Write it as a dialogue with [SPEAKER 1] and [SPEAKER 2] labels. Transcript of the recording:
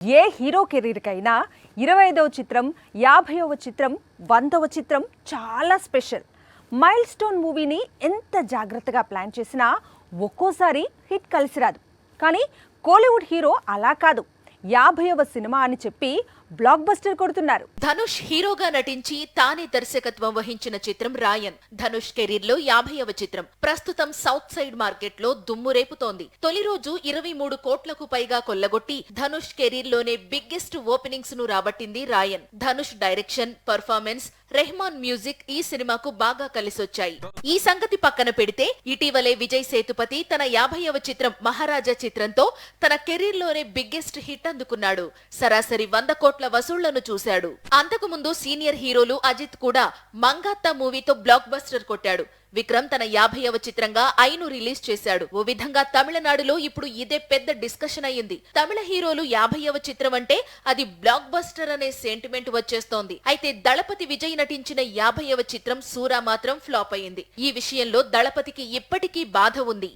[SPEAKER 1] ఏ hero కెరీర్కైనా 25వ చిత్రం, 50వ చిత్రం, 100వ చిత్రం చాలా స్పెషల్. మైల్ స్టోన్ మూవీని ఎంత జాగ్రత్తగా ప్లాన్ చేసినా ఒక్కోసారి హిట్ కలిసి రాదు. కానీ కోలీవుడ్ హీరో అలా కాదు. 50వ సినిమా అని చెప్పి బ్లాక్ బస్టర్ కొడుతున్నారు.
[SPEAKER 2] ధనుష్ హీరోగా నటించి తానే దర్శకత్వం వహించిన చిత్రం రాయన్. ధనుష్ కెరీర్ లో 50వ చిత్రం. ప్రస్తుతం సౌత్ సైడ్ మార్కెట్ లో దుమ్ము రేపుతోంది. తొలి రోజు 23 కోట్లకు పైగా కొల్లగొట్టి ధనుష్ కెరీర్ లోనే బిగ్గెస్ట్ ఓపెనింగ్స్ ను రాబట్టింది Raayan. Dhanush direction, performance, Rahman music ఈ సినిమాకు బాగా కలిసొచ్చాయి. ఈ సంగతి పక్కన పెడితే ఇటీవలే విజయ్ సేతుపతి తన 50వ చిత్రం మహారాజా చిత్రంతో తన కెరీర్ లోనే బిగ్గెస్ట్ హిట్ అందుకున్నాడు. సరాసరి 100 కోట్ల వసూళ్లను చూశాడు. అంతకు ముందు సీనియర్ హీరోలు అజిత్ కూడా మంగాత్తా మూవీతో బ్లాక్ బస్టర్ కొట్టాడు. విక్రమ్ తన 50వ చిత్రంగా ఐను రిలీజ్ చేశాడు. ఓ విధంగా తమిళనాడులో ఇప్పుడు ఇదే పెద్ద డిస్కషన్ అయ్యింది. తమిళ హీరోలు 50వ చిత్రం అంటే అది బ్లాక్ బస్టర్ అనే సెంటిమెంట్ వచ్చేస్తోంది. అయితే దళపతి విజయ్ నటించిన 50వ చిత్రం సూరా మాత్రం ఫ్లాప్ అయింది. ఈ విషయంలో దళపతికి ఇప్పటికీ బాధ ఉంది.